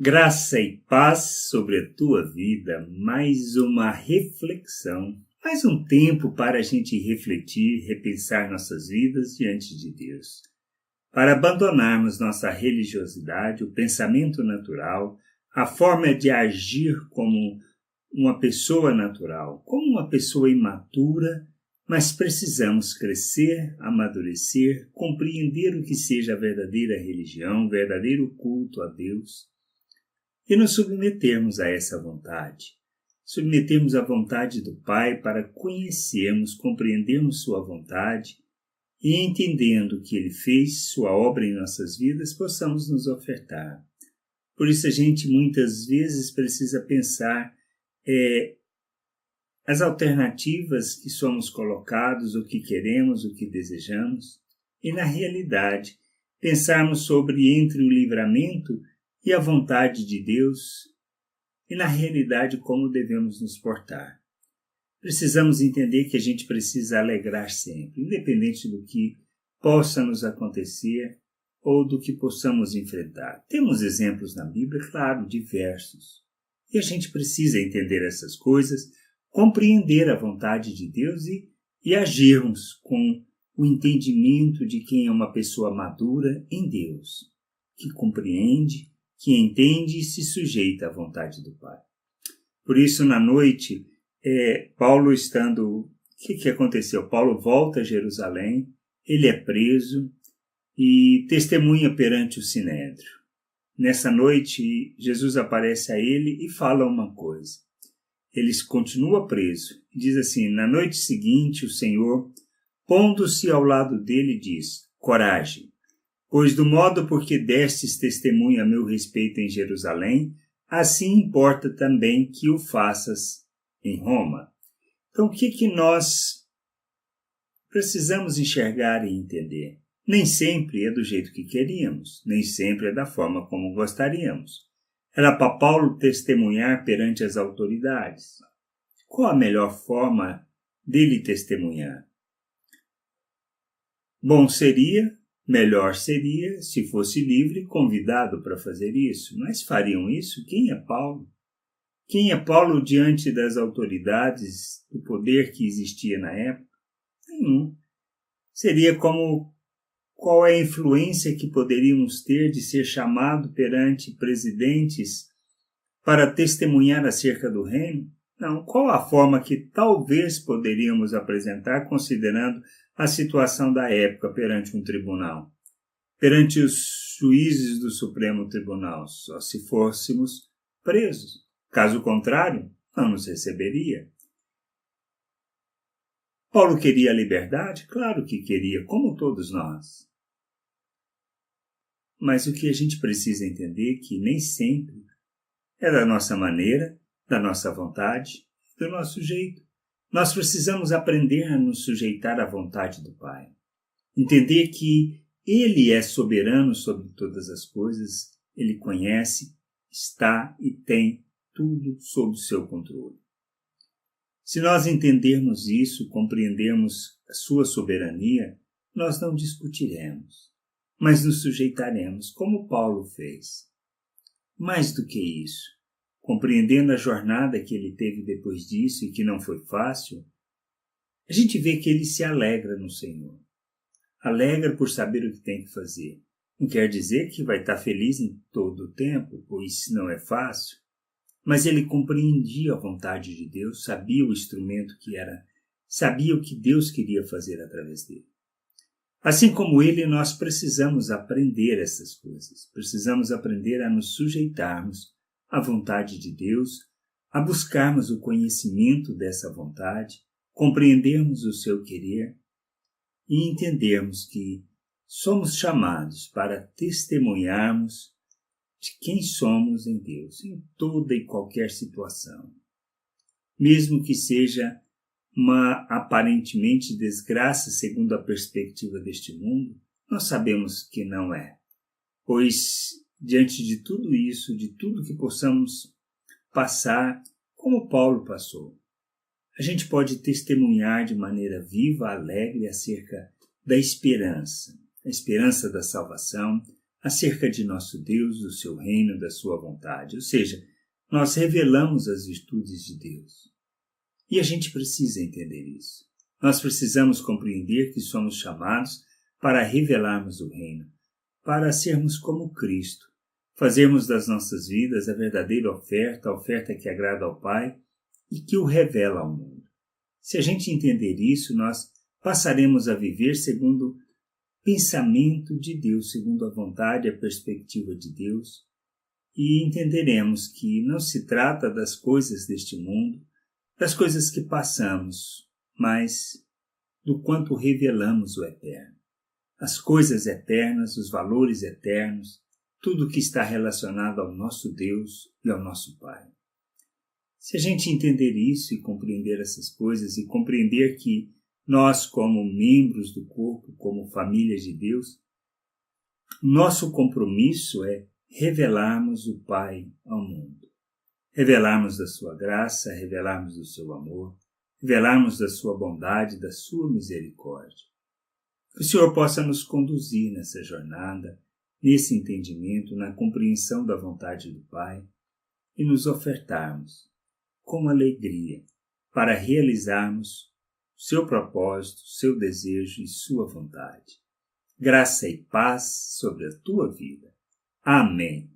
Graça e paz sobre a tua vida, mais uma reflexão, mais um tempo para a gente refletir, repensar nossas vidas diante de Deus. Para abandonarmos nossa religiosidade, o pensamento natural, a forma de agir como uma pessoa natural, como uma pessoa imatura, mas precisamos crescer, amadurecer, compreender o que seja a verdadeira religião, o verdadeiro culto a Deus, e nos submetermos a essa vontade. Submetermos à vontade do Pai para conhecermos, compreendermos sua vontade e, entendendo o que Ele fez, sua obra em nossas vidas, possamos nos ofertar. Por isso a gente muitas vezes precisa pensar as alternativas que somos colocados, o que queremos, o que desejamos, e na realidade pensarmos sobre entre o livramento e a vontade de Deus, e na realidade como devemos nos portar. Precisamos entender que a gente precisa alegrar sempre, independente do que possa nos acontecer ou do que possamos enfrentar. Temos exemplos na Bíblia, claro, diversos. E a gente precisa entender essas coisas, compreender a vontade de Deus e agirmos com o entendimento de quem é uma pessoa madura em Deus, que compreende, que entende e se sujeita à vontade do Pai. Por isso, na noite, Paulo estando... O que aconteceu? Paulo volta a Jerusalém, ele é preso e testemunha perante o Sinédrio. Nessa noite, Jesus aparece a ele e fala uma coisa. Ele continua preso. Diz assim, na noite seguinte, o Senhor, pondo-se ao lado dele, diz, coragem. Pois do modo por que destes testemunho a meu respeito em Jerusalém, assim importa também que o faças em Roma. Então, o que nós precisamos enxergar e entender? Nem sempre é do jeito que queríamos, nem sempre é da forma como gostaríamos. Era para Paulo testemunhar perante as autoridades. Qual a melhor forma dele testemunhar? Melhor seria se fosse livre, convidado para fazer isso. Mas fariam isso? Quem é Paulo? Quem é Paulo diante das autoridades, do poder que existia na época? Nenhum. Seria como qual é a influência que poderíamos ter de ser chamado perante presidentes para testemunhar acerca do reino? Não. Qual a forma que talvez poderíamos apresentar considerando a situação da época perante um tribunal? Perante os juízes do Supremo Tribunal, só se fôssemos presos. Caso contrário, não nos receberia. Paulo queria a liberdade? Claro que queria, como todos nós. Mas o que a gente precisa entender é que nem sempre é da nossa maneira, da nossa vontade, do nosso jeito. Nós precisamos aprender a nos sujeitar à vontade do Pai. Entender que Ele é soberano sobre todas as coisas, Ele conhece, está e tem tudo sob seu controle. Se nós entendermos isso, compreendermos a sua soberania, nós não discutiremos, mas nos sujeitaremos, como Paulo fez. Mais do que isso, compreendendo a jornada que ele teve depois disso e que não foi fácil, a gente vê que ele se alegra no Senhor. Alegra por saber o que tem que fazer. Não quer dizer que vai estar feliz em todo o tempo, pois não é fácil. Mas ele compreendia a vontade de Deus, sabia o instrumento que era, sabia o que Deus queria fazer através dele. Assim como ele, nós precisamos aprender essas coisas. Precisamos aprender a nos sujeitarmos à vontade de Deus, a buscarmos o conhecimento dessa vontade, compreendermos o seu querer e entendermos que somos chamados para testemunharmos de quem somos em Deus, em toda e qualquer situação. Mesmo que seja uma aparentemente desgraça segundo a perspectiva deste mundo, nós sabemos que não é. Pois, diante de tudo isso, de tudo que possamos passar, como Paulo passou, a gente pode testemunhar de maneira viva, alegre, acerca da esperança. A esperança da salvação, acerca de nosso Deus, do seu reino, da sua vontade. Ou seja, nós revelamos as virtudes de Deus. E a gente precisa entender isso. Nós precisamos compreender que somos chamados para revelarmos o reino, para sermos como Cristo, fazermos das nossas vidas a verdadeira oferta, a oferta que agrada ao Pai e que o revela ao mundo. Se a gente entender isso, nós passaremos a viver segundo o pensamento de Deus, segundo a vontade e a perspectiva de Deus, e entenderemos que não se trata das coisas deste mundo, das coisas que passamos, mas do quanto revelamos o eterno. As coisas eternas, os valores eternos, tudo que está relacionado ao nosso Deus e ao nosso Pai. Se a gente entender isso e compreender essas coisas e compreender que nós, como membros do corpo, como família de Deus, nosso compromisso é revelarmos o Pai ao mundo. Revelarmos da sua graça, revelarmos do seu amor, revelarmos da sua bondade, da sua misericórdia. Que o Senhor possa nos conduzir nessa jornada, nesse entendimento, na compreensão da vontade do Pai e nos ofertarmos com alegria para realizarmos seu propósito, seu desejo e sua vontade. Graça e paz sobre a tua vida. Amém.